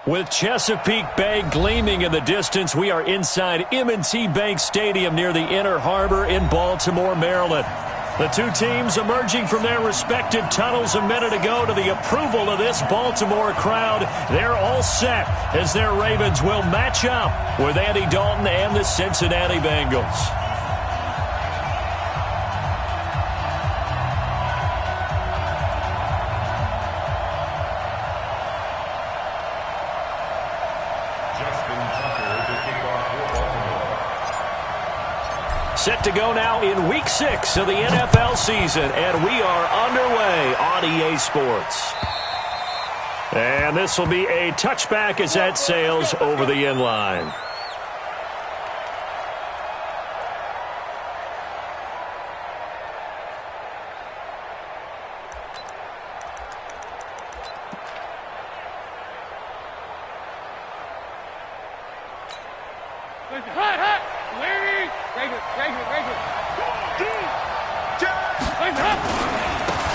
With Chesapeake Bay gleaming in the distance, we are inside M&T Bank Stadium near the Inner Harbor in Baltimore, Maryland. The two teams emerging from their respective tunnels a minute ago to the approval of this Baltimore crowd. They're all set as their Ravens will match up with Andy Dalton and the Cincinnati Bengals. Set to go now in Week 6 of the NFL season, and we are underway on EA Sports. And this will be a touchback as that sails over the end line.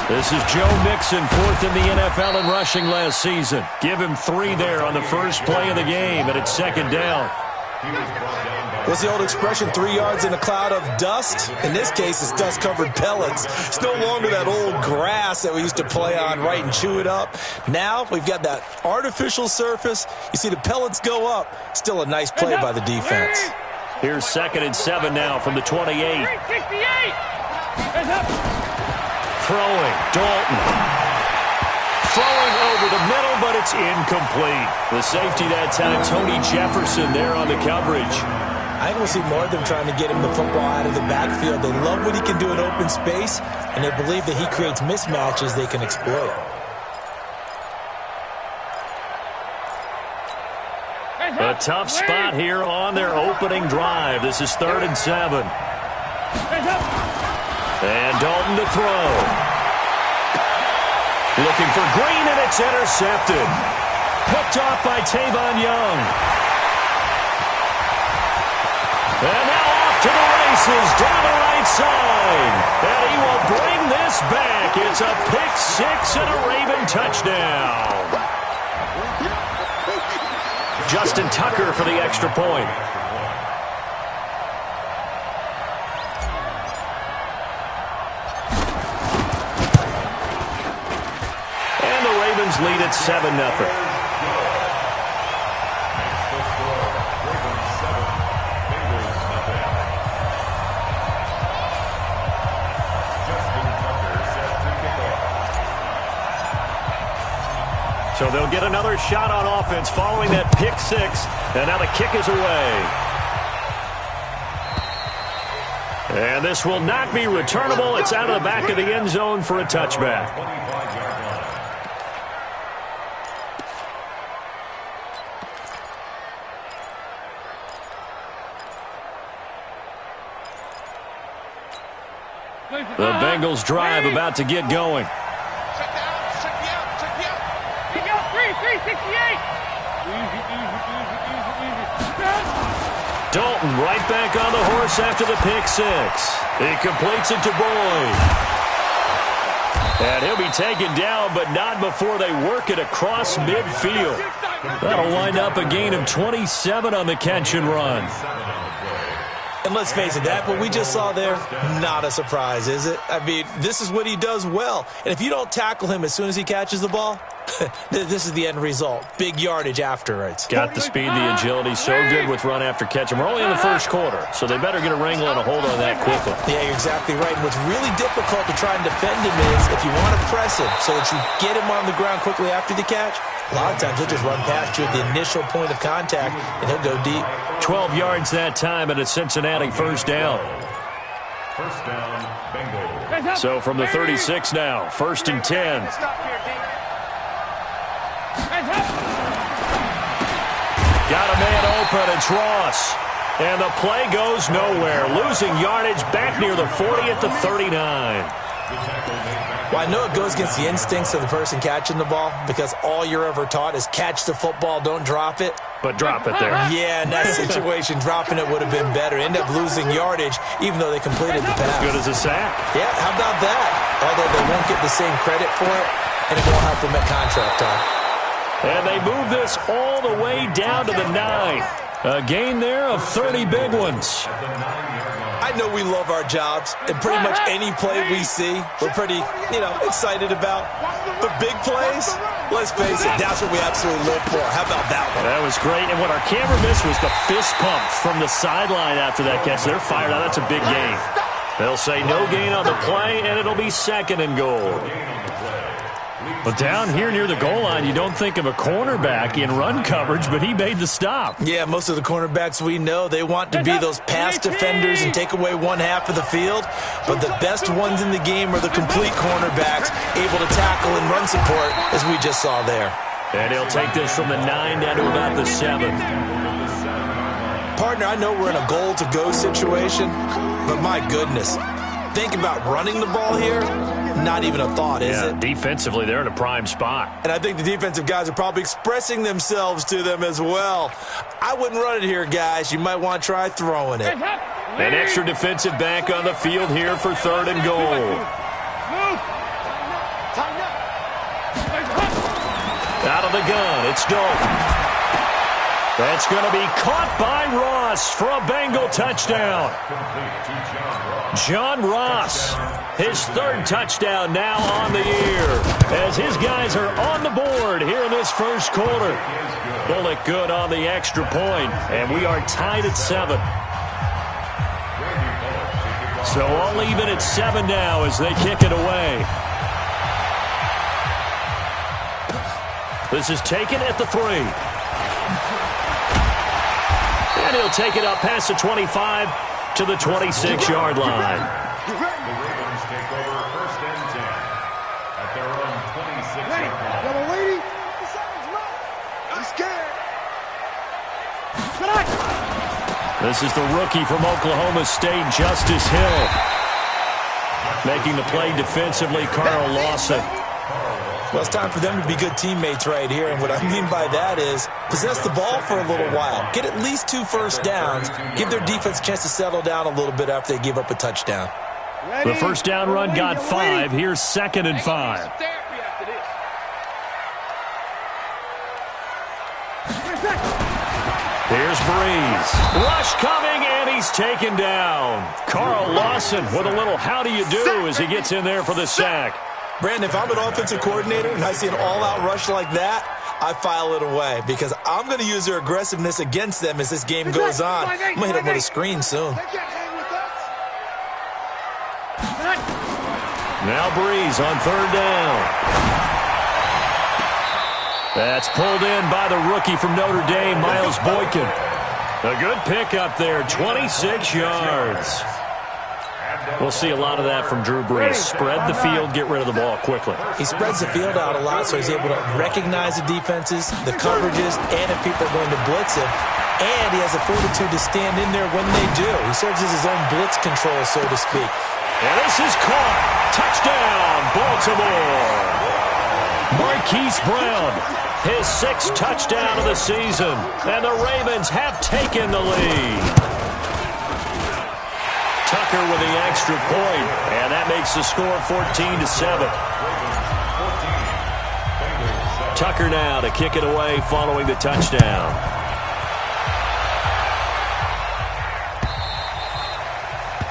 This is Joe Mixon, fourth in the NFL in rushing last season. Give him 3 there on the first play of the game, and it's second down. What's the old expression, 3 yards in a cloud of dust? In this case, it's dust-covered pellets. It's no longer that old grass that we used to play on, right, and chew it up. Now we've got that artificial surface. You see the pellets go up. Still a nice play by the defense. Here's 2nd and 7 now from the 28. Throwing, Dalton. Throwing over the middle, but it's incomplete. The safety that time, Tony Jefferson there on the coverage. I think we'll see more of them trying to get him the football out of the backfield. They love what he can do in open space, and they believe that he creates mismatches they can exploit. A tough spot here on their opening drive. This is 3rd and 7. And Dalton to throw. Looking for Green, and it's intercepted. Picked off by Tavon Young. And now off to the races down the right side. And he will bring this back. It's a pick 6 and a Raven touchdown. Justin Tucker for the extra point. Lead at 7-0. So they'll get another shot on offense following that pick 6, and now the kick is away. And this will not be returnable. It's out of the back of the end zone for a touchback. The Bengals drive about to get going. Check me out. Here you go, 368. Easy. Dalton right back on the horse after the pick 6. He completes it to Boyd. And he'll be taken down, but not before they work it across midfield. That'll wind up a gain of 27 on the catch and run. And let's face it, that what we just saw there, not a surprise, is it? I mean, this is what he does well. And if you don't tackle him as soon as he catches the ball, this is the end result. Big yardage afterwards. Got the speed, the agility, so good with run after catch. And we're only in the first quarter, so they better get a wrangle and a hold on that quickly. Yeah, you're exactly right. And what's really difficult to try and defend him is if you want to press him so that you get him on the ground quickly after the catch, a lot of times he'll just run past you at the initial point of contact, and he'll go deep. 12 yards that time, and a Cincinnati first down. First down, Bengals. So from the 36 now, 1st and 10. Got a man open, it's Ross. And the play goes nowhere. Losing yardage back near the 40 at the 39. Well, I know it goes against the instincts of the person catching the ball because all you're ever taught is catch the football, don't drop it. But drop it there. Yeah, in that situation, dropping it would have been better. End up losing yardage, even though they completed the pass. Good as a sack. Yeah, how about that? Although they won't get the same credit for it, and it won't help them at contract time. And they move this all the way down to the 9. A gain there of 30 big ones. I know we love our jobs, and pretty much any play we see, we're pretty, excited about. But big plays, let's face it, that's what we absolutely live for. How about that one? That was great, and what our camera missed was the fist pump from the sideline after that catch. They're fired out. That's a big gain. They'll say no gain on the play, and it'll be 2nd and goal. But down here near the goal line, you don't think of a cornerback in run coverage, but he made the stop. Yeah, most of the cornerbacks we know, they want to be those pass defenders and take away one half of the field. But the best ones in the game are the complete cornerbacks, able to tackle and run support, as we just saw there. And he'll take this from the 9 down to about the 7. Partner, I know we're in a goal-to-go situation, but my goodness, think about running the ball here. Not even a thought, is it? Defensively, they're in a prime spot. And I think the defensive guys are probably expressing themselves to them as well. I wouldn't run it here, guys. You might want to try throwing it. An extra defensive back on the field here for 3rd and goal. Out of the gun, it's Dalton. That's going to be caught by Ross for a Bengal touchdown. John Ross, his 3rd touchdown now on the year, as his guys are on the board here in this first quarter. Bullock good on the extra point, and we are tied at 7. So all even at 7 now as they kick it away. This is taken at the 3. And he'll take it up past the 25 to the 26-yard line. The Ravens take over 1st and 10 at their own 26-yard line. Double lady, the side's right. I'm scared. This is the rookie from Oklahoma State, Justice Hill. Making the play defensively, Carl Lawson. Well, it's time for them to be good teammates right here, and what I mean by that is possess the ball for a little while, get at least 2 first downs, give their defense a chance to settle down a little bit after they give up a touchdown. The first down run got 5. Here's 2nd and 5. Here's Breeze. Rush coming, and he's taken down. Carl Lawson with a little how do you do as he gets in there for the sack. Brandon, if I'm an offensive coordinator and I see an all-out rush like that, I file it away because I'm going to use their aggressiveness against them as this game goes on. I'm going to hit them with a screen soon. Now Breeze on 3rd down. That's pulled in by the rookie from Notre Dame, Miles Boykin. A good pickup there, 26 yards. We'll see a lot of that from Drew Brees. Spread the field, get rid of the ball quickly. He spreads the field out a lot, so he's able to recognize the defenses, the coverages, and if people are going to blitz him. And he has the fortitude to stand in there when they do. He serves as his own blitz control, so to speak. And this is caught. Touchdown, Baltimore. Marquise Brown, his 6th touchdown of the season. And the Ravens have taken the lead. Tucker with the extra point, and that makes the score 14-7. Tucker now to kick it away following the touchdown.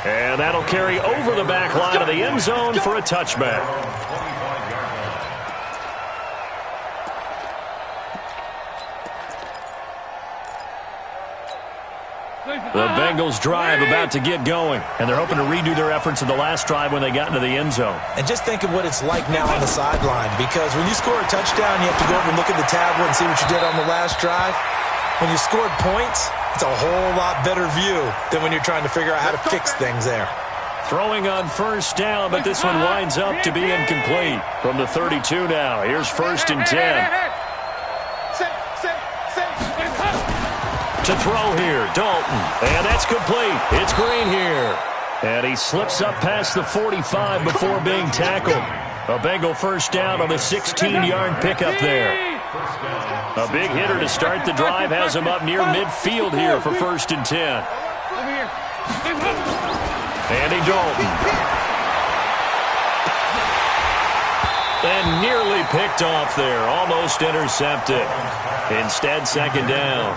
And that'll carry over the back line of the end zone for a touchback. The Bengals drive about to get going, and they're hoping to redo their efforts in the last drive when they got into the end zone. And just think of what it's like now on the sideline, because when you score a touchdown, you have to go over and look at the tablet and see what you did on the last drive. When you scored points, it's a whole lot better view than when you're trying to figure out how to fix things there. Throwing on 1st down, but this one winds up to be incomplete. From the 32 now, here's 1st and 10. To throw here, Dalton. And that's complete. It's Green here. And he slips up past the 45 before being tackled. A Bengal first down on the 16-yard pickup there. A big hitter to start the drive has him up near midfield here for 1st and 10. Andy Dalton. And nearly picked off there. Almost intercepted. Instead, second down.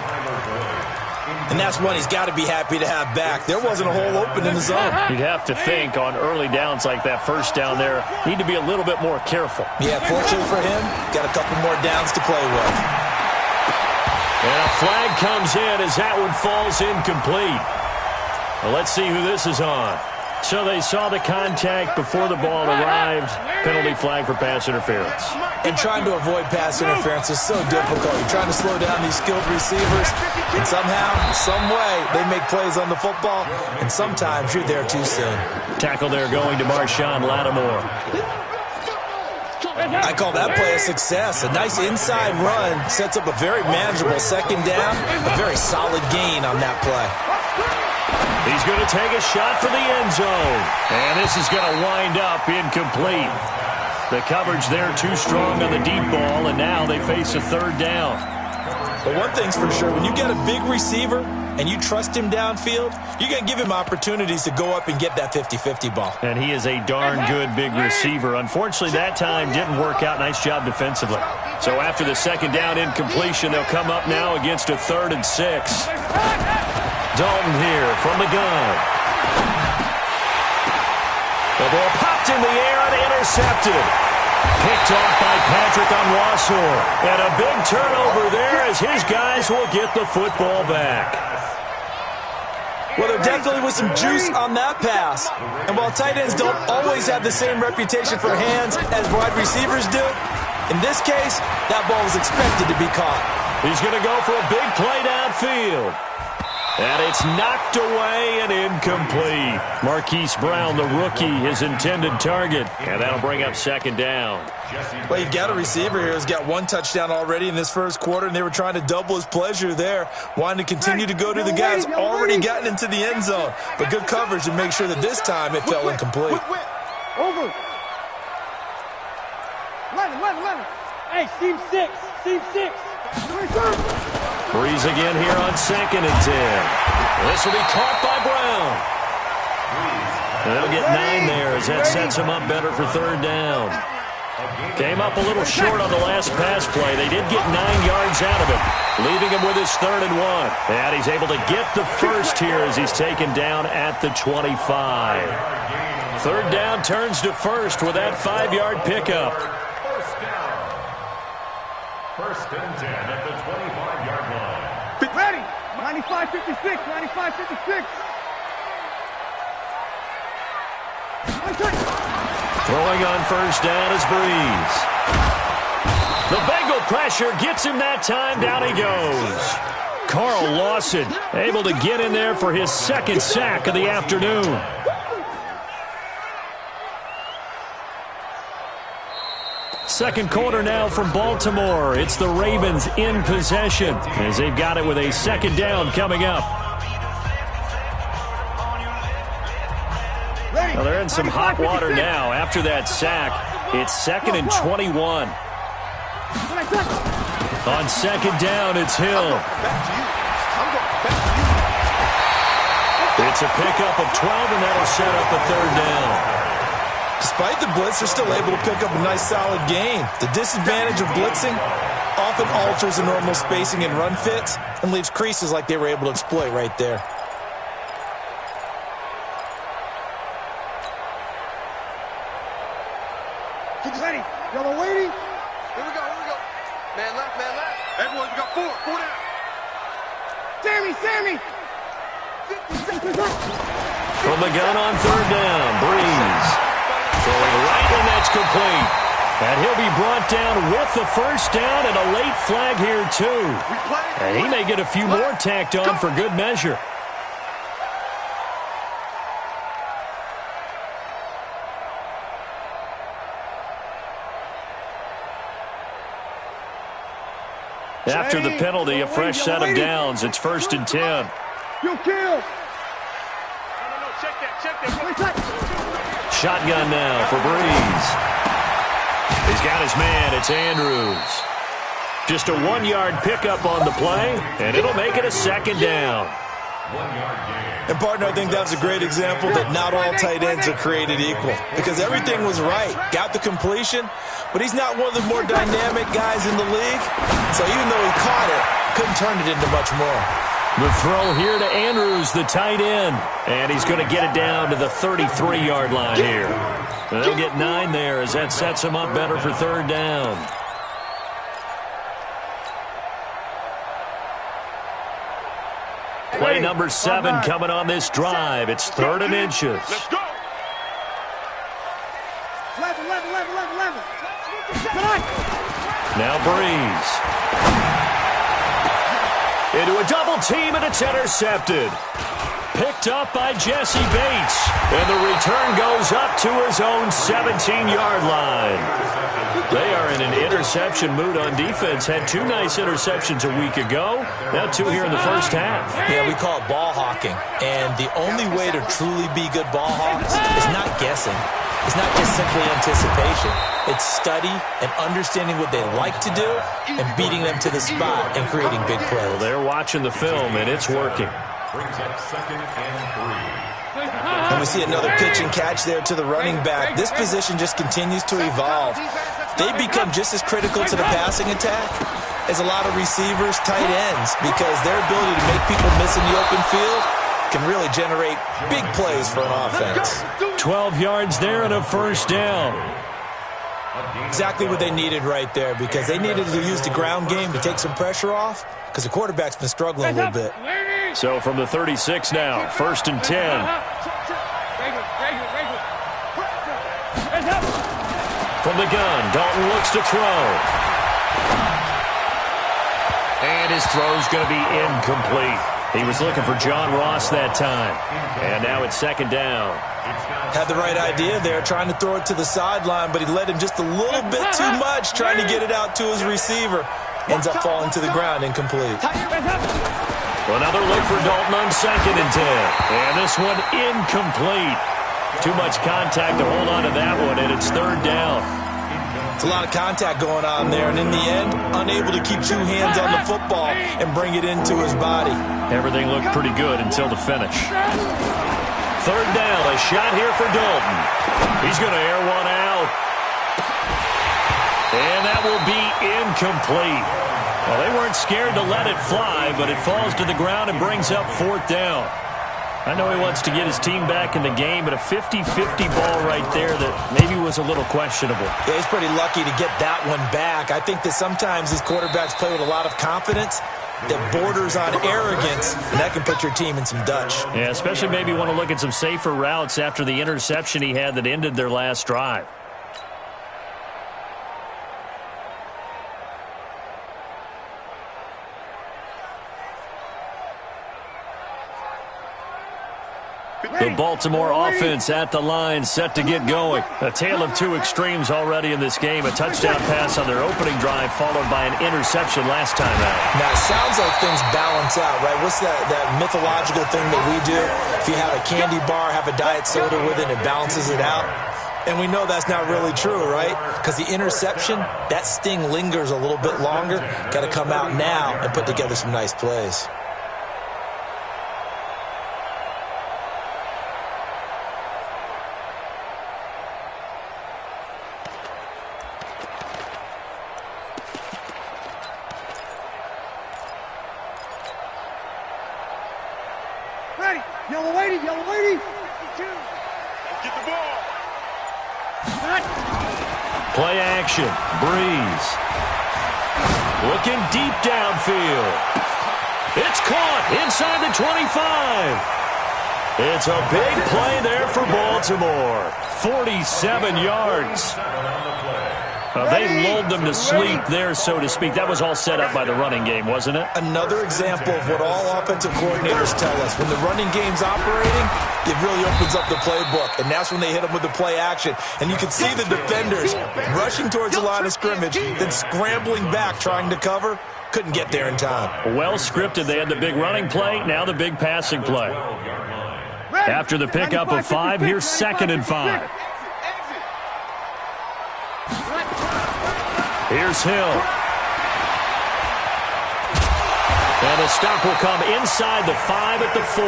And that's one he's got to be happy to have back. There wasn't a hole open in the zone. You'd have to think on early downs like that first down there, need to be a little bit more careful. Yeah, fortunately for him, got a couple more downs to play with. And a flag comes in as that one falls incomplete. Well, let's see who this is on. So they saw the contact before the ball arrived. Penalty flag for pass interference. And trying to avoid pass interference is so difficult. You're trying to slow down these skilled receivers, and somehow, some way, they make plays on the football, and sometimes you're there too soon. Tackle there going to Marshawn Lattimore. I call that play a success. A nice inside run sets up a very manageable second down, a very solid gain on that play. He's going to take a shot for the end zone. And this is going to wind up incomplete. The coverage there too strong on the deep ball, and now they face a third down. But one thing's for sure, when you get a big receiver and you trust him downfield, you're going to give him opportunities to go up and get that 50-50 ball. And he is a darn good big receiver. Unfortunately, that time didn't work out. Nice job defensively. So after the second down incompletion, they'll come up now against a 3rd and 6. Dalton here from the gun. The ball popped in the air and intercepted. Picked off by Patrick Onwuasor. And a big turnover there as his guys will get the football back. Well, there definitely was some juice on that pass. And while tight ends don't always have the same reputation for hands as wide receivers do, in this case, that ball was expected to be caught. He's going to go for a big play downfield. And it's knocked away and incomplete. Marquise Brown, the rookie, his intended target. And that'll bring up second down. Well, you've got a receiver here who's got one touchdown already in this first quarter, and they were trying to double his pleasure there, wanting to continue to go to the guys already gotten into the end zone. But good coverage to make sure that this time it fell incomplete. Over. 11. Hey, seam 6. Breeze again here on 2nd and 10. This will be caught by Brown. And they'll get 9 there as that sets him up better for third down. Came up a little short on the last pass play. They did get 9 yards out of it, leaving him with his 3rd and 1. And he's able to get the first here as he's taken down at the 25. Third down turns to first with that 5-yard pickup. First and 10 at the 25-yard line. Ready. 95-56. Throwing on first down is Breeze. The Bengal pressure gets him that time. Down he goes. Carl Lawson able to get in there for his 2nd sack of the afternoon. Second quarter now from Baltimore. It's the Ravens in possession as they've got it with a second down coming up. Well, they're in some hot water now. After that sack, it's 2nd and 21. On second down, it's Hill. It's a pickup of 12, and that'll set up a third down. Despite the blitz, they're still able to pick up a nice solid gain. The disadvantage of blitzing often alters the normal spacing and run fits and leaves creases like they were able to exploit right there. Get ready. Y'all are waiting. Here we go. Man left. Everyone, we got 4 down. Sammy. From the gun on third down, Breeze. Throwing right, and that's complete. And he'll be brought down with the first down and a late flag here, too. And he may get a few more tacked on for good measure. After the penalty, a fresh set of downs. It's 1st and 10. You kill. No, check that. Shotgun now for Breeze. He's got his man. It's Andrews. Just a 1-yard pickup on the play, and it'll make it a second down. 1-yard gain. And, partner, I think that was a great example that not all tight ends are created equal because everything was right. Got the completion, but he's not one of the more dynamic guys in the league. So even though he caught it, couldn't turn it into much more. The throw here to Andrews, the tight end. And he's going to get it down to the 33-yard line here. They'll get 9 there as that sets him up better for third down. Play number 7 coming on this drive. It's 3rd and inches. Let's go. 11. Now Breeze. Into a double team, and it's intercepted. Picked up by Jesse Bates. And the return goes up to his own 17-yard line. They are in an interception mood on defense. Had 2 nice interceptions a week ago. Now 2 here in the first half. Yeah, we call it ball hawking. And the only way to truly be good ball hawks is not guessing. It's not just simply anticipation. It's study and understanding what they like to do and beating them to the spot and creating big plays. Well, they're watching the film, and it's working. Brings up 2nd and 3. And we see another pitch and catch there to the running back. This position just continues to evolve. They become just as critical to the passing attack as a lot of receivers, tight ends, because their ability to make people miss in the open field can really generate big plays for an offense. 12 yards there and a first down. Exactly what they needed right there, because they needed to use the ground game to take some pressure off, because the quarterback's been struggling a little bit. So from the 36 now, 1st and 10. From the gun, Dalton looks to throw. And his throw's going to be incomplete. He was looking for John Ross that time. And now it's 2nd down. Had the right idea there, trying to throw it to the sideline, but he led him just a little bit too much, trying to get it out to his receiver. Ends up falling to the ground, incomplete. Another look for Dalton on 2nd and 10. And this one incomplete. Too much contact to hold on to that one, and it's 3rd down. It's a lot of contact going on there, and in the end, unable to keep 2 hands on the football and bring it into his body. Everything looked pretty good until the finish. 3rd down, a shot here for Dalton. He's going to air one out. And that will be incomplete. Well, they weren't scared to let it fly, but it falls to the ground and brings up 4th down. I know he wants to get his team back in the game, but a 50-50 ball right there that maybe was a little questionable. Yeah, he's pretty lucky to get that one back. I think that sometimes these quarterbacks play with a lot of confidence that borders on arrogance, and that can put your team in some Dutch. Yeah, especially maybe want to look at some safer routes after the interception he had that ended their last drive. The Baltimore offense at the line, set to get going. A tale of 2 extremes already in this game. A touchdown pass on their opening drive, followed by an interception last time out. Now, it sounds like things balance out, right? What's that mythological thing that we do? If you have a candy bar, have a diet soda with it, it balances it out. And we know that's not really true, right? Because the interception, that sting lingers a little bit longer. Got to come out now and put together some nice plays. Ready. Yellow lady. Yellow lady. 52. Get the ball. Play action. Breeze. Looking deep downfield. It's caught inside the 25. It's a big play there for Baltimore. 47 yards. They lulled them to sleep there, so to speak. That was all set up by the running game, wasn't it? Another example of what all offensive coordinators tell us. When the running game's operating, it really opens up the playbook, and that's when they hit them with the play action. And you can see the defenders rushing towards the line of scrimmage, then scrambling back, trying to cover. Couldn't get there in time. Well scripted. They had the big running play, now the big passing play. After the pickup of 5, here's 2nd and 5. Here's Hill. And the stop will come inside the 5 at the 4.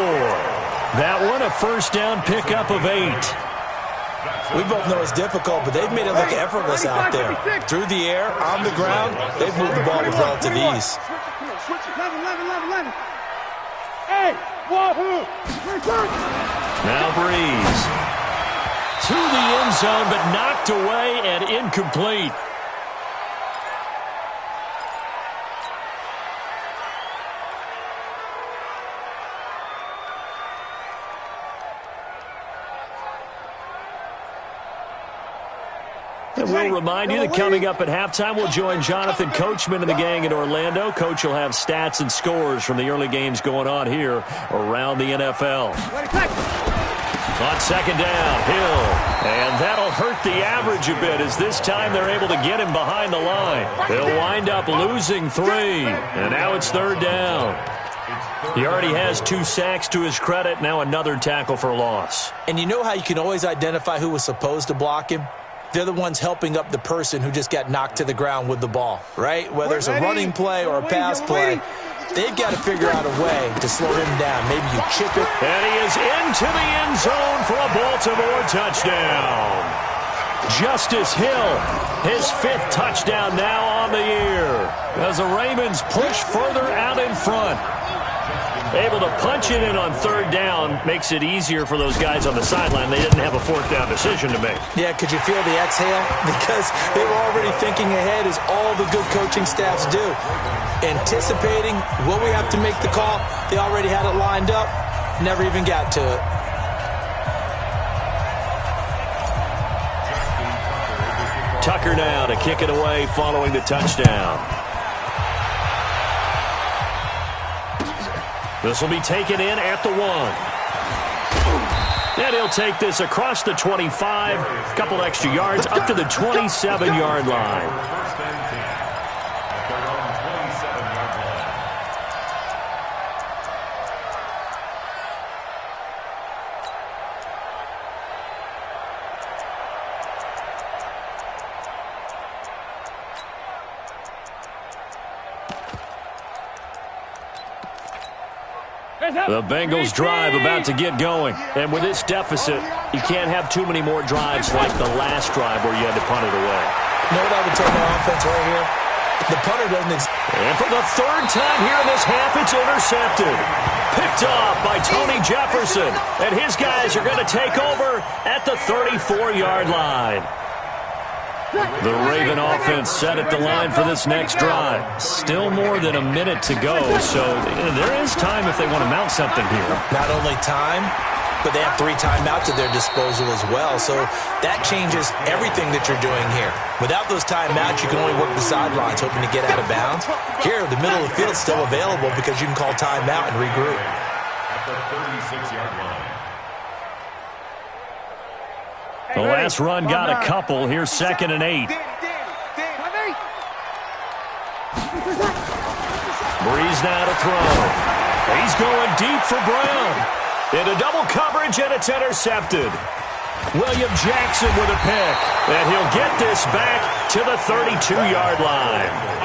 That one, a first down pickup of 8. We both know it's difficult, but they've made it look effortless out there. Through the air, on the ground, they've moved the ball with relative ease. Now Breeze. To the end zone, but knocked away and incomplete. And we'll remind you that coming up at halftime, we'll join Jonathan Coachman and the gang in Orlando. Coach will have stats and scores from the early games going on here around the NFL. On second down, Hill. And that'll hurt the average a bit as this time they're able to get him behind the line. They'll wind up losing 3. And now it's third down. He already has 2 sacks to his credit. Now another tackle for loss. And you know how you can always identify who was supposed to block him? They're the ones helping up the person who just got knocked to the ground with the ball, right? Whether it's a running play or a pass play, they've got to figure out a way to slow him down. Maybe you chip it. And he is into the end zone for a Baltimore touchdown. Justice Hill, his 5th touchdown now on the year. As the Ravens push further out in front. Able to punch it in on third down makes it easier for those guys on the sideline. They didn't have a 4th down decision to make. Yeah, could you feel the exhale? Because they were already thinking ahead, as all the good coaching staffs do. Anticipating, will we have to make the call? They already had it lined up. Never even got to it. Tucker now to kick it away following the touchdown. This will be taken in at the 1. And he'll take this across the 25, a couple extra yards, up to the 27-yard line. The Bengals drive about to get going. And with this deficit, you can't have too many more drives like the last drive where you had to punt it away. You know what I would tell my offense right here? The punter doesn't... And for the 3rd time here in this half, it's intercepted. Picked off by Tony Jefferson. And his guys are going to take over at the 34-yard line. The Raven offense set at the line for this next drive. Still more than a minute to go, so there is time if they want to mount something here. Not only time, but they have 3 timeouts at their disposal as well, so that changes everything that you're doing here. Without those timeouts, you can only work the sidelines, hoping to get out of bounds. Here, the middle of the field is still available because you can call timeout and regroup. At the 36-yard line. The last run got a couple. Here's 2nd and 8. Breeze now to throw. He's going deep for Brown. Into double coverage, and it's intercepted. William Jackson with a pick. And he'll get this back to the 32-yard line.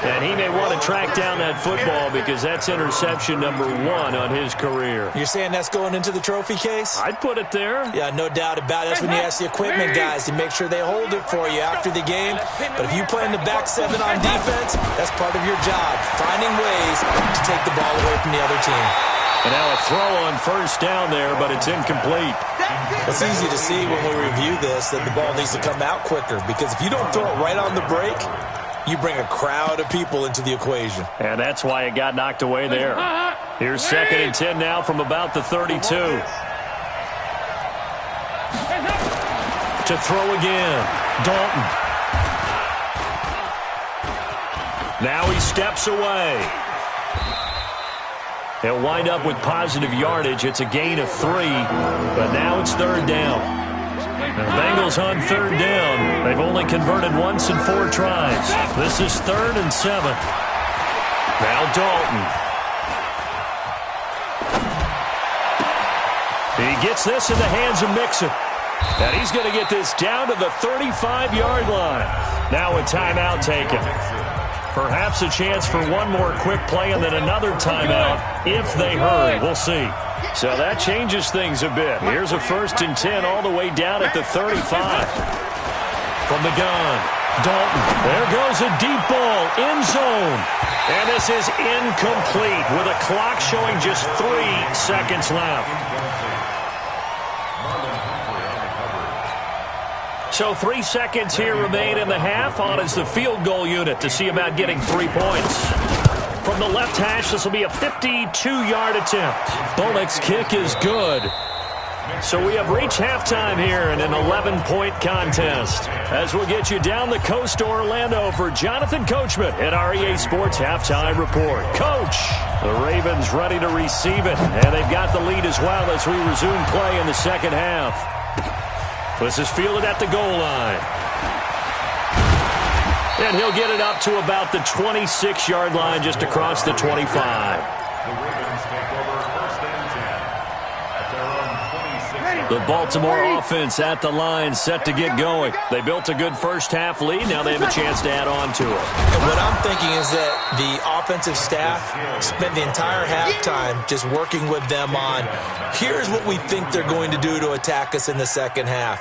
And he may want to track down that football because that's interception number 1 on his career. You're saying that's going into the trophy case? I'd put it there. Yeah, no doubt about it. That's when you ask the equipment guys to make sure they hold it for you after the game. But if you play in the back 7 on defense, that's part of your job, finding ways to take the ball away from the other team. And now a throw on first down there, but it's incomplete. It's easy to see when we review this that the ball needs to come out quicker, because if you don't throw it right on the break, you bring a crowd of people into the equation. And that's why it got knocked away there. Here's 2nd and 10 now from about the 32. To throw again, Dalton. Now he steps away. He'll wind up with positive yardage. It's a gain of 3, but now it's 3rd down. The Bengals on 3rd down. They've only converted once in 4 tries. This is 3rd and 7. Now Dalton. He gets this in the hands of Mixon. And he's going to get this down to the 35-yard line. Now a timeout taken. Perhaps a chance for one more quick play and then another timeout if they hurry. We'll see. So that changes things a bit. Here's a 1st and 10 all the way down at the 35. From the gun, Dalton. There goes a deep ball, end zone. And this is incomplete with a clock showing just 3 seconds left. So 3 seconds here remain in the half. On is the field goal unit to see about getting 3 points. From the left hash, this will be a 52-yard attempt. Bullock's kick is good. So we have reached halftime here in an 11-point contest. As we'll get you down the coast to Orlando for Jonathan Coachman at our EA Sports Halftime Report. Coach, the Ravens ready to receive it, and they've got the lead as well as we resume play in the second half. This is fielded at the goal line. And he'll get it up to about the 26-yard line just across the 25. The Ravens take over 1st and 10 at their own 26. The Baltimore offense at the line set to get going. They built a good first-half lead. Now they have a chance to add on to it. And what I'm thinking is that the offensive staff spent the entire halftime just working with them on, here's what we think they're going to do to attack us in the second half.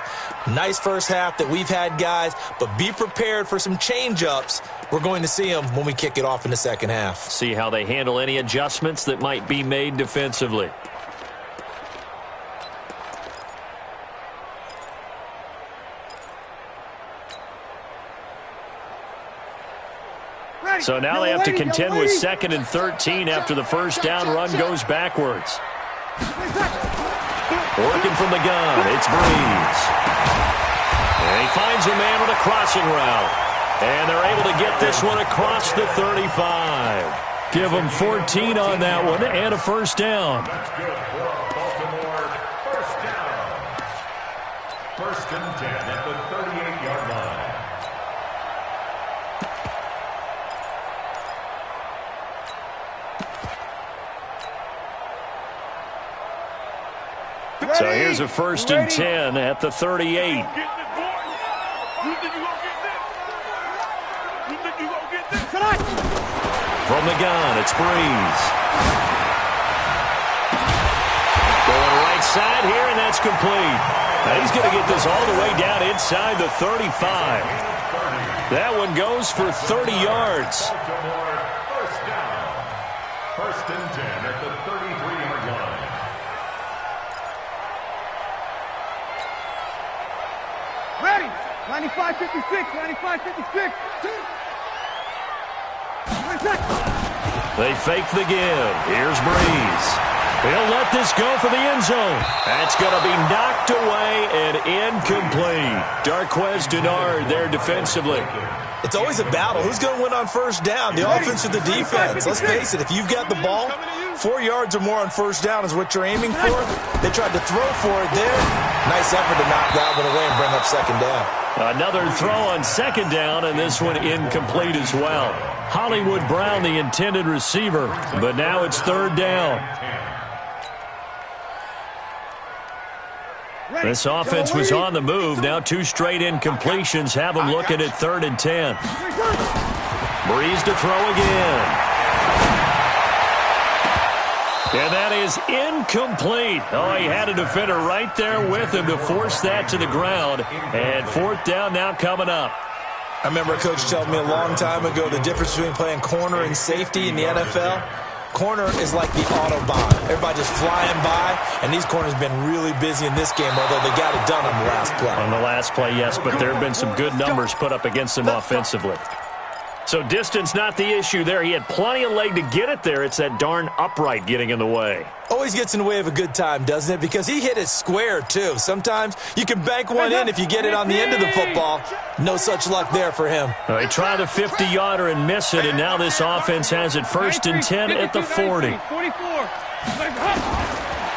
Nice first half that we've had, guys, but be prepared for some change-ups. We're going to see them when we kick it off in the second half. See how they handle any adjustments that might be made defensively. So now they have to contend with 2nd and 13 after the first down run goes backwards. Working from the gun, it's Breeze. And he finds a man with a crossing route. And they're able to get this one across the 35. Give them 14 on that one and a first down. That's good for Baltimore. First down. 1st and 10 at the 38-yard line. So here's a 1st and 10 at the 38. From the gun, it's Breeze. Going right side here, and that's complete. Now he's going to get this all the way down inside the 35. That one goes for 30 yards. First down. 1st and 10 at the 33-yard line. Ready. 95-56. 95-56. They fake the give. Here's Breeze. He'll let this go for the end zone. That's going to be knocked away and incomplete. Darquez Denard there defensively. It's always a battle. Who's going to win on first down, the offense or the defense? Let's face it, if you've got the ball, 4 yards or more on first down is what you're aiming for. They tried to throw for it there. Nice effort to knock that one away and bring up second down. Another throw on second down, and this one incomplete as well. Hollywood Brown, the intended receiver, but now it's 3rd down. This offense was on the move. Now 2 straight incompletions have them looking at 3rd and 10. Breeze to throw again. And that is incomplete. Oh, he had a defender right there with him to force that to the ground. And 4th down now coming up. I remember a coach telling me a long time ago the difference between playing corner and safety in the NFL. Corner is like the Autobahn. Everybody just flying by, and these corners have been really busy in this game, although they got it done on the last play. On the last play, yes, but there have been some good numbers put up against him offensively. So distance not the issue there. He had plenty of leg to get it there. It's that darn upright getting in the way. Always gets in the way of a good time, doesn't it? Because he hit it square, too. Sometimes you can bank one in if you get it on the end of the football. No such luck there for him. He tried a 50-yarder and miss it, and now this offense has it 1st and 10 at the 40.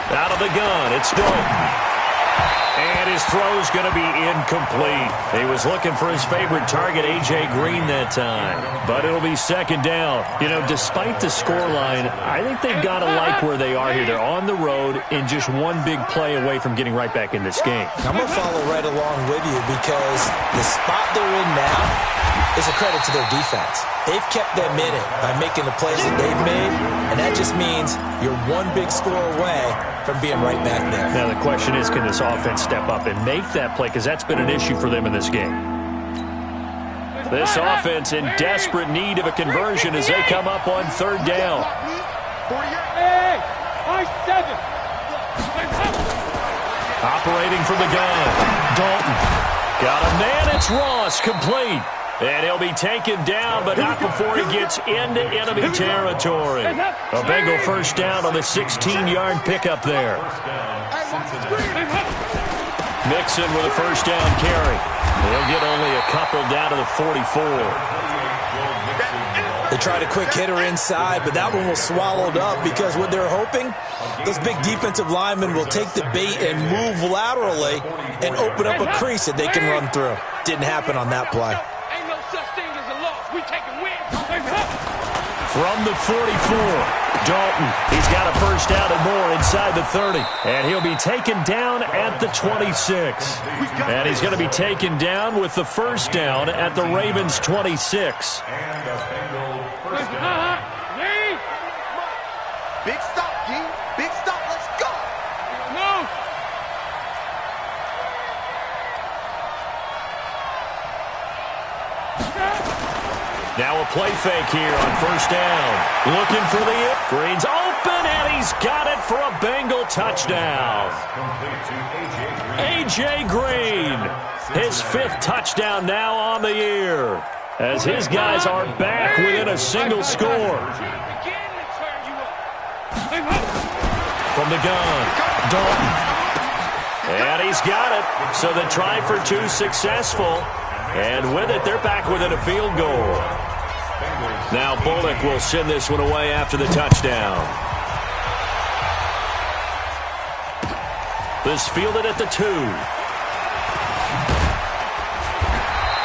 Out of the gun, it's Dalton. And his throw's going to be incomplete. He was looking for his favorite target, A.J. Green, that time. But it'll be second down. You know, despite the scoreline, I think they've got to like where they are here. They're on the road and just one big play away from getting right back in this game. I'm going to follow right along with you because the spot they're in now, is a credit to their defense. They've kept them in it by making the plays that they've made, and that just means you're one big score away from being right back there. Now the question is, can this offense step up and make that play? Because that's been an issue for them in this game. This offense in desperate need of a conversion as they come up on third down. Operating from the gun. Dalton. Got a man. It's Ross. Complete. And he'll be taken down, but not before he gets into enemy territory. A Bengal first down on the 16-yard pickup there. Mixon with a first down carry. He'll get only a couple down to the 44. They tried a quick hitter inside, but that one was swallowed up because what they're hoping, those big defensive linemen will take the bait and move laterally and open up a crease that they can run through. Didn't happen on that play. Ain't no such thing as a loss. We taking wins. From the 44, Dalton. He's got a first down and more inside the 30. And he'll be taken down at the 26. And he's going to be taken down with the first down at the Ravens' 26. Big stop, G. Big stop. Let's go. No. Now a play fake here on first down. Looking for the it. Green's open, and he's got it for a Bengal touchdown. A.J. Green, his 5th touchdown now on the year, as his guys are back within a single score. From the gun, Dalton. And he's got it. So the try for 2 successful. And with it, they're back within a field goal. Now Bullock will send this one away after the touchdown. This fielded at the 2.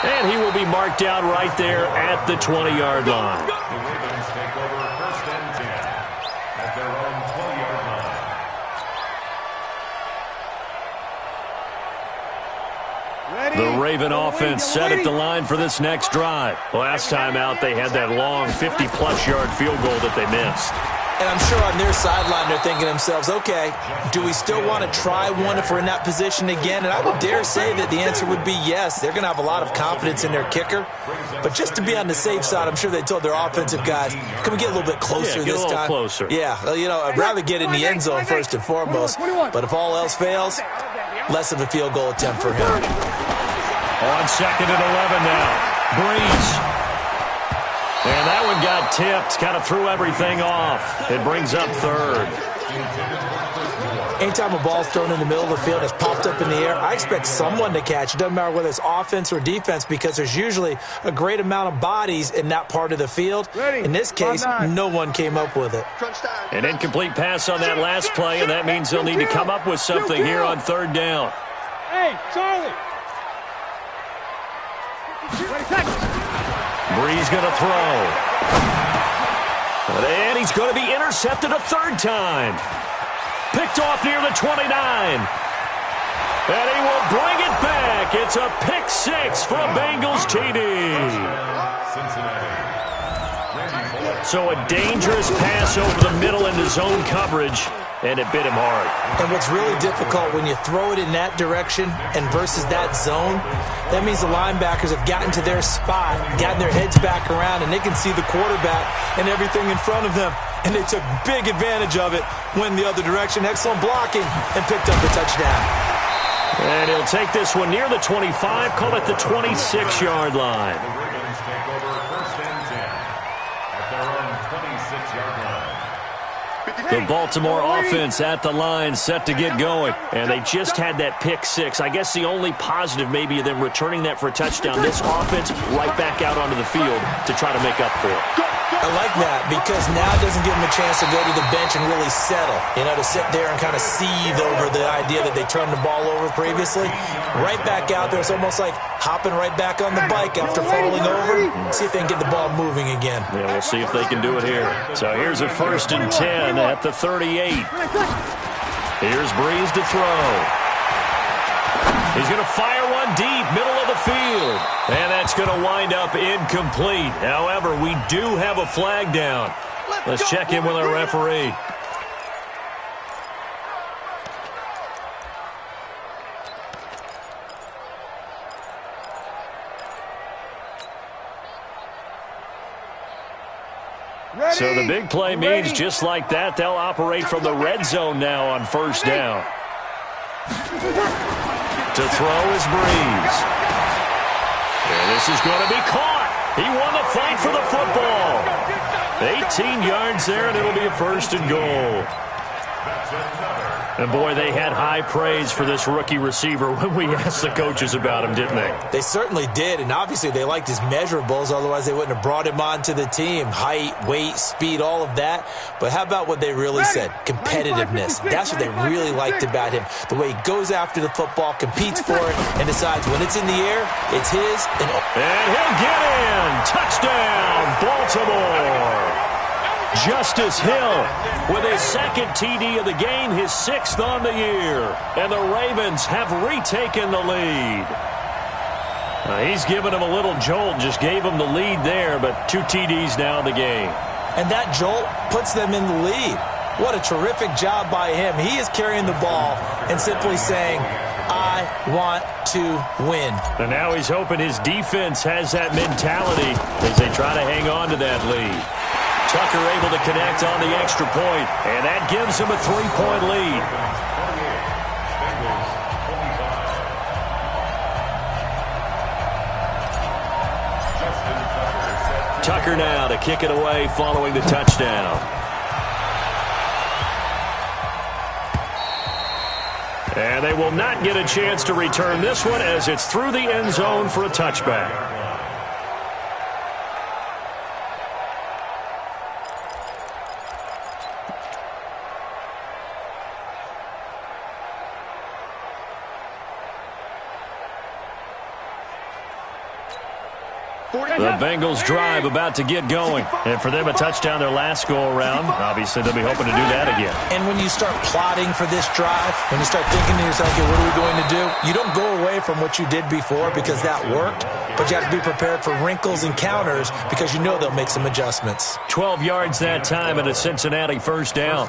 And he will be marked down right there at the 20-yard line. The Raven offense set at the line for this next drive. Last time out, they had that long 50-plus yard field goal that they missed. And I'm sure on their sideline they're thinking to themselves, okay, do we still want to try one if we're in that position again? And I would dare say that the answer would be yes. They're going to have a lot of confidence in their kicker. But just to be on the safe side, I'm sure they told their offensive guys, can we get a little bit closer this time? Closer. Yeah, you know, I'd rather get in the end zone first and foremost. But if all else fails, less of a field goal attempt for him. On second and 11 now. Breeze. And that one got tipped. Kind of threw everything off. It brings up third. Anytime a ball's thrown in the middle of the field, it's popped up in the air, I expect someone to catch. It doesn't matter whether it's offense or defense because there's usually a great amount of bodies in that part of the field. In this case, no one came up with it. An incomplete pass on that last play, and that means they'll need to come up with something here on third down. Hey, Charlie. Breeze going to throw. And he's going to be intercepted a third time. Picked off near the 29. And he will bring it back. It's a pick 6 for a Bengals TD. So a dangerous pass over the middle into zone coverage, and it bit him hard. And what's really difficult when you throw it in that direction and versus that zone, that means the linebackers have gotten to their spot, gotten their heads back around, and they can see the quarterback and everything in front of them. And they took big advantage of it, went the other direction, excellent blocking, and picked up the touchdown. And he'll take this one near the 25, call it the 26-yard line. The Baltimore offense at the line set to get going. And they just had that pick 6. I guess the only positive maybe of them returning that for a touchdown. This offense right back out onto the field to try to make up for it. I like that because now it doesn't give them a chance to go to the bench and really settle. You know, to sit there and kind of seethe over the idea that they turned the ball over previously. Right back out there. It's almost like hopping right back on the bike after falling over. See if they can get the ball moving again. Yeah, we'll see if they can do it here. So here's a 1st and 10 at the 38. Here's Breeze to throw. He's going to fire one deep, middle of the field. And that's It's going to wind up incomplete. However, we do have a flag down. Let's check in with our referee. So the big play means just like that, they'll operate from the red zone now on first down. To throw is Breeze. And this is going to be caught. He won the fight for the football. 18 yards there, and it'll be a first and goal. And, boy, they had high praise for this rookie receiver when we asked the coaches about him, didn't they? They certainly did, and obviously they liked his measurables. Otherwise, they wouldn't have brought him onto the team. Height, weight, speed, all of that. But how about what they really said? Competitiveness. That's what they really liked about him. The way he goes after the football, competes for it, and decides when it's in the air, it's his. And he'll get in. Touchdown, Baltimore. Justice Hill with his second TD of the game, his 6th on the year. And the Ravens have retaken the lead. He's given him a little jolt, just gave him the lead there, but 2 TDs now in the game. And that jolt puts them in the lead. What a terrific job by him. He is carrying the ball and simply saying, I want to win. And now he's hoping his defense has that mentality as they try to hang on to that lead. Tucker able to connect on the extra point, and that gives him a 3-point lead. Tucker now to kick it away following the touchdown. And they will not get a chance to return this one as it's through the end zone for a touchback. The Bengals drive about to get going. And for them, a touchdown their last go-around. Obviously, they'll be hoping to do that again. And when you start plotting for this drive, when you start thinking to yourself, okay, what are we going to do? You don't go away from what you did before because that worked. But you have to be prepared for wrinkles and counters because you know they'll make some adjustments. 12 yards that time and a Cincinnati first down.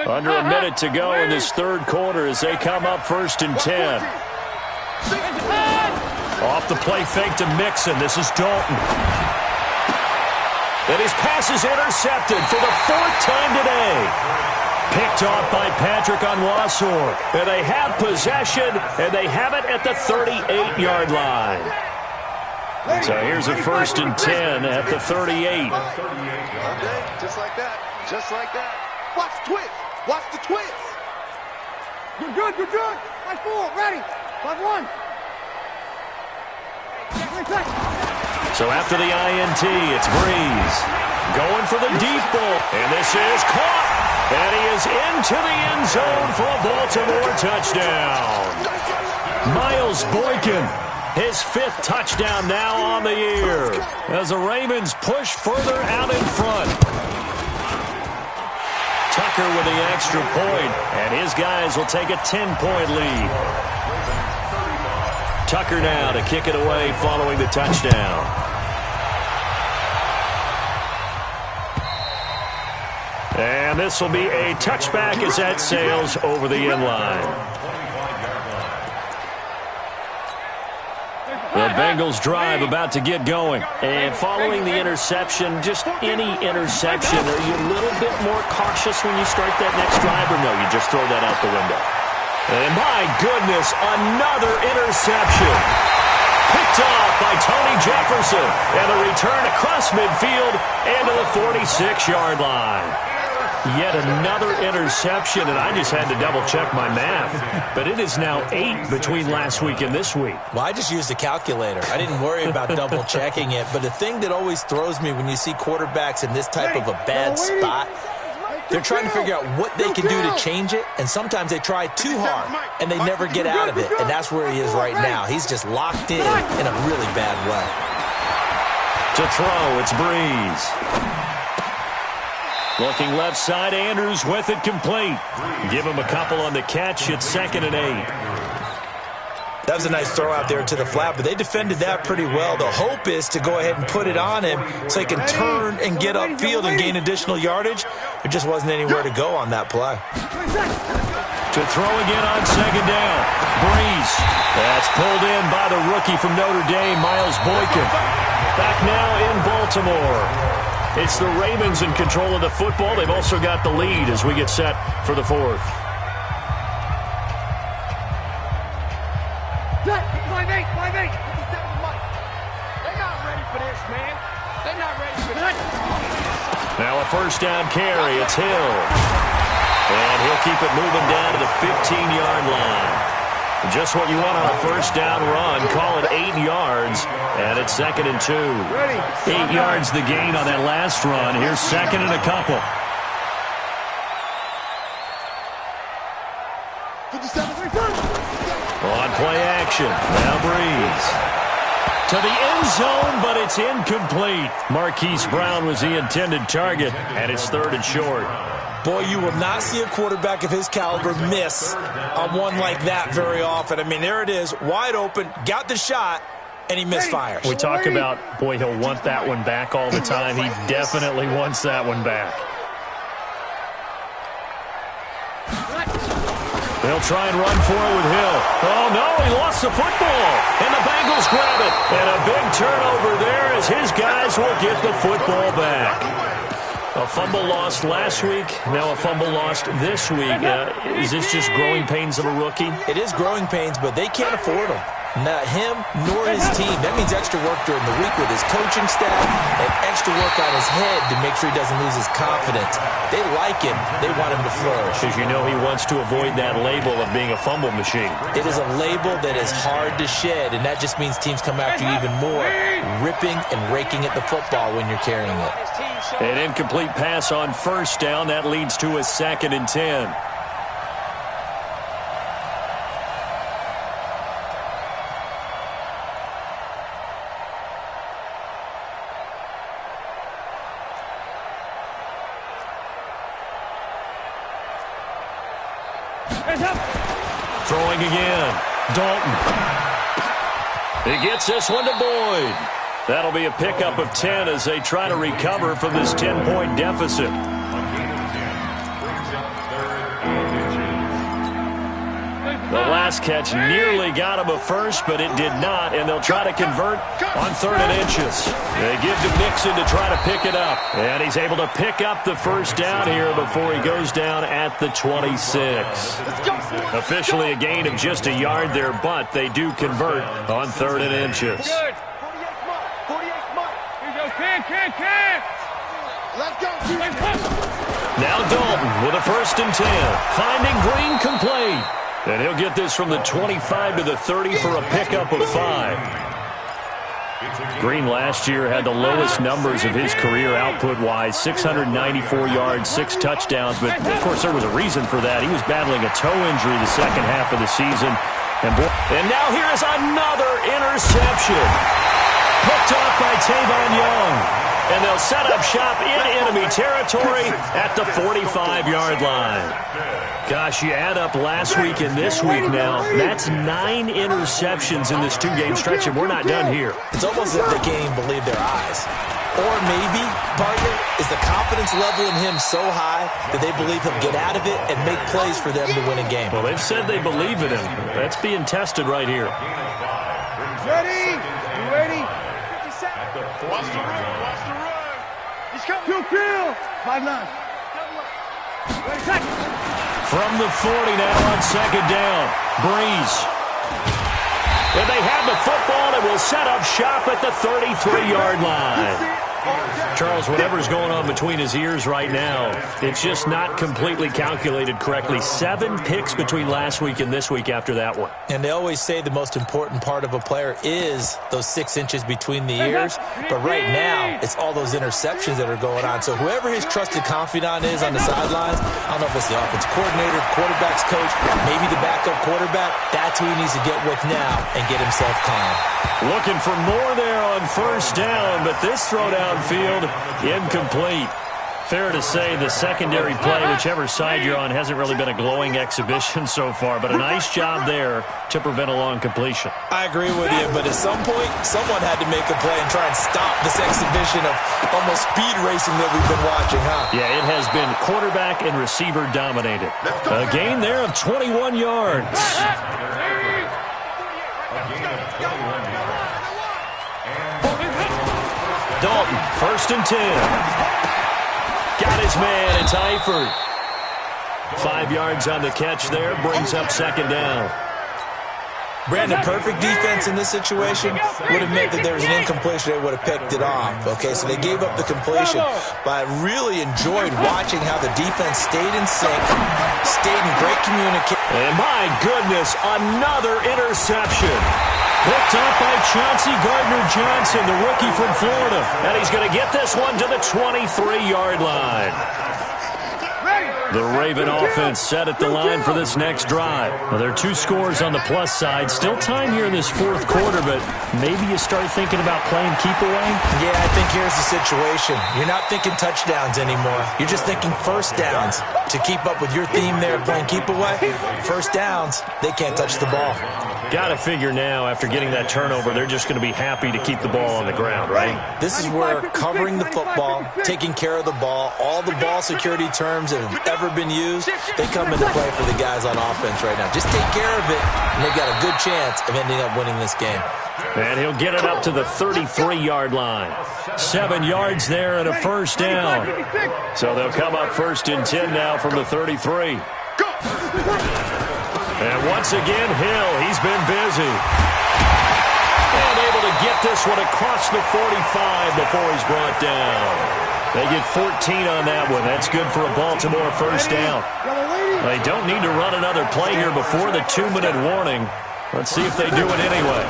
Under a minute to go in this third quarter as they come up 1st and 10. Off the play fake to Mixon. This is Dalton. And his pass is intercepted for the 4th time today. Picked off by Patrick Onwuasor. And they have possession, and they have it at the 38-yard line. So here's a 1st and 10 at the 38. Just like that. Just like that. Watch the twist. Watch the twist. Good, good, good, good. 5-4, ready. 5-1. So after the INT, it's Breeze. Going for the deep ball. And this is caught. And he is into the end zone for a Baltimore touchdown. Miles Boykin, his 5th touchdown now on the year. As the Ravens push further out in front. Tucker with the extra point, and his guys will take a 10-point lead. Tucker now to kick it away following the touchdown. And this will be a touchback as that sails over the end line. The Bengals drive about to get going. And following the interception, just any interception, are you a little bit more cautious when you start that next drive, or no, you just throw that out the window? And my goodness, another interception. Picked off by Tony Jefferson. And a return across midfield and to the 46-yard line. Yet another interception, and I just had to double-check my math. But it is now 8 between last week and this week. Well, I just used a calculator. I didn't worry about double-checking it. But the thing that always throws me when you see quarterbacks in this type of a bad spot, they're trying to figure out what they can do to change it, and sometimes they try too hard, and they never get out of it. And that's where he is right now. He's just locked in a really bad way. To throw, it's Breeze. Looking left side, Andrews with it complete. Give him a couple on the catch. It's 2nd and 8. That was a nice throw out there to the flat, but they defended that pretty well. The hope is to go ahead and put it on him so he can turn and get upfield and gain additional yardage. There just wasn't anywhere to go on that play. To throw again on 2nd down. Breeze. That's pulled in by the rookie from Notre Dame, Miles Boykin. Back now in Baltimore. It's the Ravens in control of the football. They've also got the lead as we get set for the 4th. 5-8. They're not ready for this, man. They're not ready for this. Now a 1st down carry. It's Hill. And he'll keep it moving down to the 15-yard line. Just what you want on a 1st down run. Call it 8 yards. And it's 2nd and 2. 8 yards the gain on that last run. Here's 2nd and a couple. 57-3. On play action. Now Breeze. To the end zone, but it's incomplete. Marquise Brown was the intended target, and it's 3rd and short. Boy, you will not see a quarterback of his caliber miss on one like that very often. I mean, there it is, wide open, got the shot, and he misfires. We talk about, boy, he'll want that one back all the time. He definitely wants that one back. They'll try and run for it with Hill. Oh, no, he lost the football. And the Bengals grab it. And a big turnover there as his guys will get the football back. A fumble lost last week, now a fumble lost this week. Is this just growing pains of a rookie? It is growing pains, but they can't afford them. Not him nor his team. That means extra work during the week with his coaching staff and extra work on his head to make sure he doesn't lose his confidence. They like him. They want him to flourish. Because you know he wants to avoid that label of being a fumble machine. It is a label that is hard to shed, and that just means teams come after you even more, ripping and raking at the football when you're carrying it. An incomplete pass on 1st down. That leads to a 2nd and 10. Throwing again. Dalton. He gets this one to Boyd. That'll be a pickup of 10 as they try to recover from this 10-point deficit. The last catch nearly got him a first, but it did not, and they'll try to convert on 3rd and inches. They give to Mixon to try to pick it up, and he's able to pick up the 1st down here before he goes down at the 26. Officially a gain of just a yard there, but they do convert on 3rd and inches. Good. 48 Mike. Here you go, Ken. Let's go. Now Dalton with a 1st and 10. Finding Green complete. And he'll get this from the 25 to the 30 for a pickup of 5. Green last year had the lowest numbers of his career output-wise, 694 yards, 6 touchdowns. But, of course, there was a reason for that. He was battling a toe injury the second half of the season. And now here is another interception. Picked off by Tavon Young. And they'll set up shop in enemy territory at the 45-yard line. Gosh, you add up last week and this week now, that's 9 interceptions in this 2-game stretch, and we're not done here. It's almost as if they can't even believe their eyes. Or maybe, partner, is the confidence level in him so high that they believe he'll get out of it and make plays for them to win a game. Well, they've said they believe in him. That's being tested right here. Ready? You ready? 50 seconds. Watch the run. He's coming. 2 kill. 5-9. From the 40 now on 2nd down. Breeze. And they have the football and will set up shop at the 33-yard line. Charles, whatever's going on between his ears right now, it's just not completely calculated correctly. 7 picks between last week and this week after that one. And they always say the most important part of a player is those 6 inches between the ears. But right now, it's all those interceptions that are going on. So whoever his trusted confidant is on the sidelines, I don't know if it's the offensive coordinator, quarterback's coach, maybe the backup quarterback, that's who he needs to get with now and get himself calm. Looking for more there on 1st down, but this throw downfield incomplete. Fair to say the secondary play, whichever side you're on, hasn't really been a glowing exhibition so far, but a nice job there to prevent a long completion. I agree with you, but at some point, someone had to make a play and try and stop this exhibition of almost speed racing that we've been watching, huh? Yeah, it has been quarterback and receiver dominated. A gain there of 21 yards. Dalton, 1st and 10. Got his man, it's Eifert. 5 yards on the catch there, brings up 2nd down. Brandon, perfect defense in this situation would have meant that there was an incompletion. They would have picked it off. Okay, so they gave up the completion. But I really enjoyed watching how the defense stayed in sync, stayed in great communication. And my goodness, another interception. Picked up by Chauncey Gardner-Johnson, the rookie from Florida. And he's going to get this one to the 23-yard line. The Raven offense set at the line for this next drive. Well, there are 2 scores on the plus side. Still time here in this 4th quarter, but maybe you start thinking about playing keep away? Yeah, I think here's the situation. You're not thinking touchdowns anymore. You're just thinking first downs. To keep up with your theme there, playing keep away, first downs, they can't touch the ball. Got to figure now, after getting that turnover, they're just going to be happy to keep the ball on the ground, right? This is where covering the football, taking care of the ball, all the ball security terms that have ever been used, they come into play for the guys on offense right now. Just take care of it, and they've got a good chance of ending up winning this game. And he'll get it up to the 33-yard line. 7 yards there and a first down. So they'll come up 1st and 10 now from the 33. And once again, Hill, he's been busy. And able to get this one across the 45 before he's brought down. They get 14 on that one. That's good for a Baltimore first down. They don't need to run another play here before the 2-minute warning. Let's see if they do it anyway.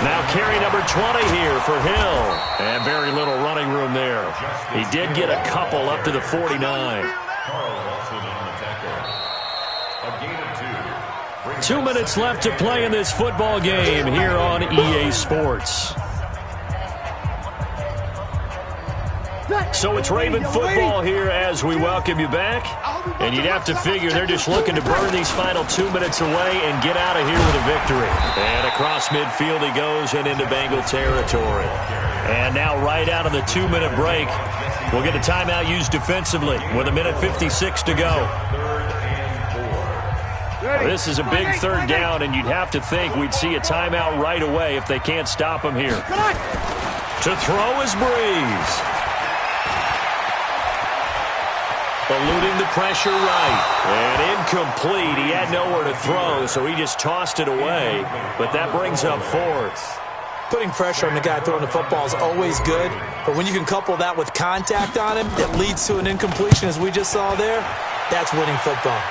Now carry number 20 here for Hill. And very little running room there. He did get a couple up to the 49. 2 minutes left to play in this football game here on EA Sports. So it's Raven football here as we welcome you back. And you'd have to figure they're just looking to burn these final 2 minutes away and get out of here with a victory. And across midfield he goes and into Bengal territory. And now right out of the 2-minute break, we'll get a timeout used defensively with 1:56 to go. This is a big 3rd down, and you'd have to think we'd see a timeout right away if they can't stop him here. To throw is Breeze. Eluding the pressure right. And incomplete. He had nowhere to throw, so he just tossed it away. But that brings up 4th. Putting pressure on the guy throwing the football is always good, but when you can couple that with contact on him that leads to an incompletion, as we just saw there, that's winning football.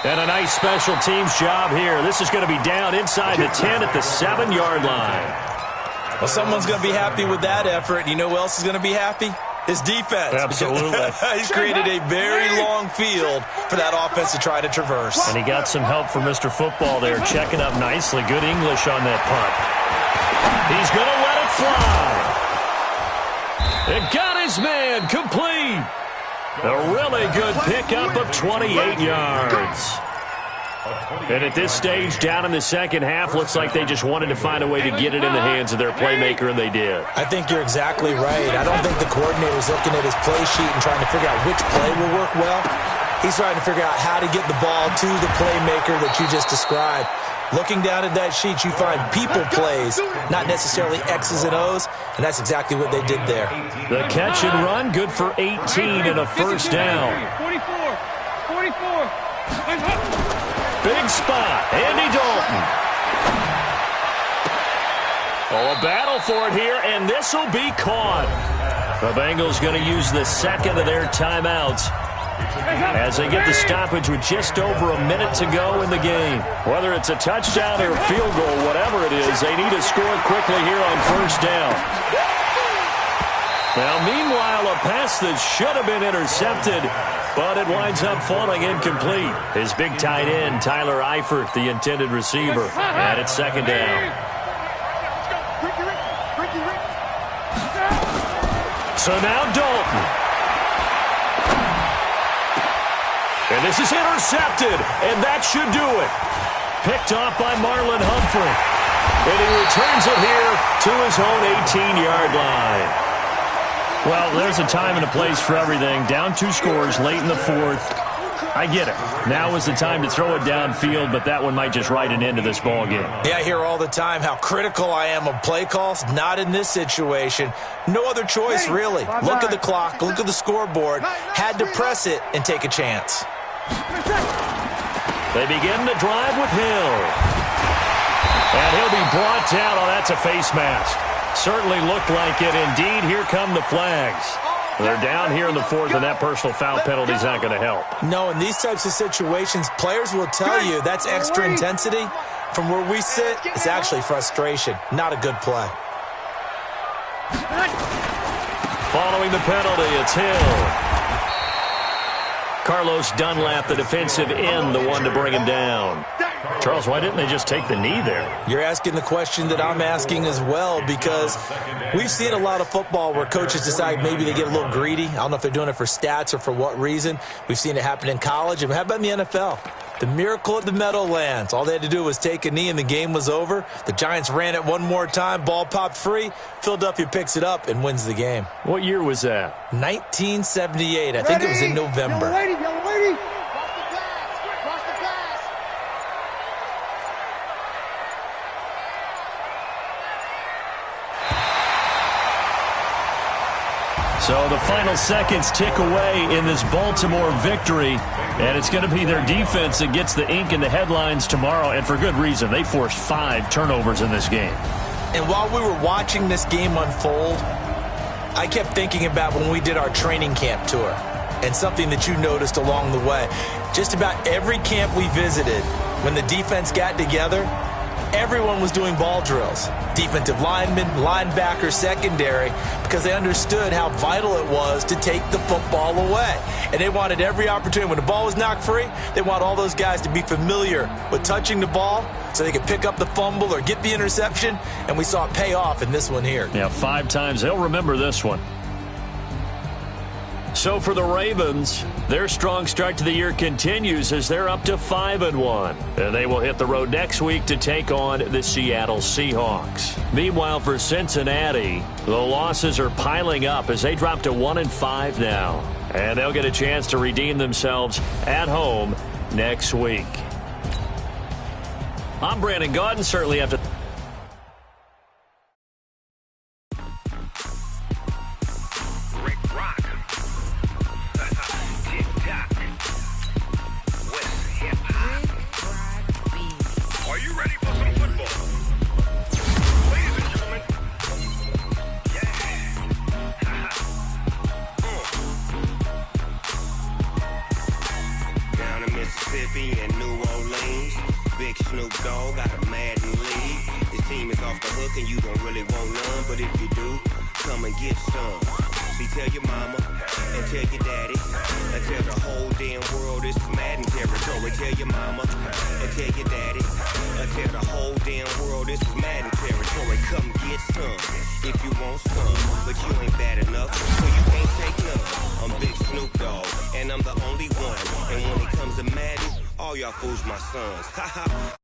And a nice special teams job here. This is going to be down inside the 10 at the 7-yard line. Well, someone's going to be happy with that effort. And you know who else is going to be happy? His defense. Absolutely. He's created a very long field for that offense to try to traverse. And he got some help from Mr. Football there, checking up nicely. Good English on that punt. He's going to let it fly. It got his man complete. A really good pickup of 28 yards. And at this stage, down in the second half, looks like they just wanted to find a way to get it in the hands of their playmaker, and they did. I think you're exactly right. I don't think the coordinator's looking at his play sheet and trying to figure out which play will work well. He's trying to figure out how to get the ball to the playmaker that you just described. Looking down at that sheet, you find people plays, not necessarily X's and O's, and that's exactly what they did there. The catch and run, good for 18 and a first down. 44. Big spot, Andy Dalton. Oh, a battle for it here, and this will be caught. The Bengals going to use the second of their timeouts as they get the stoppage with just over a minute to go in the game. Whether it's a touchdown or a field goal, whatever it is, they need to score quickly here on first down. Now, meanwhile, a pass that should have been intercepted, but it winds up falling incomplete. His big tight end, Tyler Eifert, the intended receiver, and it's second down. So now Dalton. And this is intercepted, and that should do it. Picked off by Marlon Humphrey. And he returns it here to his own 18-yard line. Well, there's a time and a place for everything. Down 2 scores late in the 4th. I get it. Now is the time to throw it downfield, but that one might just write an end to this ball game. Yeah, I hear all the time how critical I am of play calls. Not in this situation. No other choice, really. Look at the clock. Look at the scoreboard. Had to press it and take a chance. They begin the drive with Hill. And he'll be brought down. Oh, that's a face mask. Certainly looked like it. Indeed, here come the flags. They're down here in the 4th, and that personal foul penalty is not going to help. No, in these types of situations, players will tell you that's extra intensity. From where we sit, it's actually frustration. Not a good play. Following the penalty, it's Hill. Carlos Dunlap, the defensive end, the one to bring him down. Charles, why didn't they just take the knee there? You're asking the question that I'm asking as well, because we've seen a lot of football where coaches decide maybe they get a little greedy. I don't know if they're doing it for stats or for what reason. We've seen it happen in college. And how about in the NFL? The miracle at the Meadowlands. All they had to do was take a knee and the game was over. The Giants ran it one more time. Ball popped free. Philadelphia picks it up and wins the game. What year was that? 1978. I think it was in November. Yellow lady, yellow lady. So the final seconds tick away in this Baltimore victory, and it's going to be their defense that gets the ink in the headlines tomorrow, and for good reason. They forced 5 turnovers in this game. And while we were watching this game unfold, I kept thinking about when we did our training camp tour, and something that you noticed along the way. Just about every camp we visited, when the defense got together, everyone was doing ball drills. Defensive linemen, linebackers, secondary, because they understood how vital it was to take the football away. And they wanted every opportunity. When the ball was knocked free, they want all those guys to be familiar with touching the ball so they could pick up the fumble or get the interception. And we saw it pay off in this one here. Yeah, 5 times. They'll remember this one. So for the Ravens, their strong start to the year continues as they're up to 5-1. And they will hit the road next week to take on the Seattle Seahawks. Meanwhile, for Cincinnati, the losses are piling up as they drop to 1-5 now. And they'll get a chance to redeem themselves at home next week. I'm Brandon Gaudin. Certainly have to... And New Orleans, big Snoop Dogg got a Madden league. His team is off the hook and you don't really want none, but if you do, come and get some. See, tell your mama and tell your daddy and tell the whole damn world this is Madden territory. Tell your mama and tell your daddy and tell the whole damn world this is Madden territory. Come get some if you want some, but you ain't bad enough, so you can't take none. I'm big Snoop Dogg and I'm the only one, and when it comes to Madden, all y'all fools my sons. Ha ha.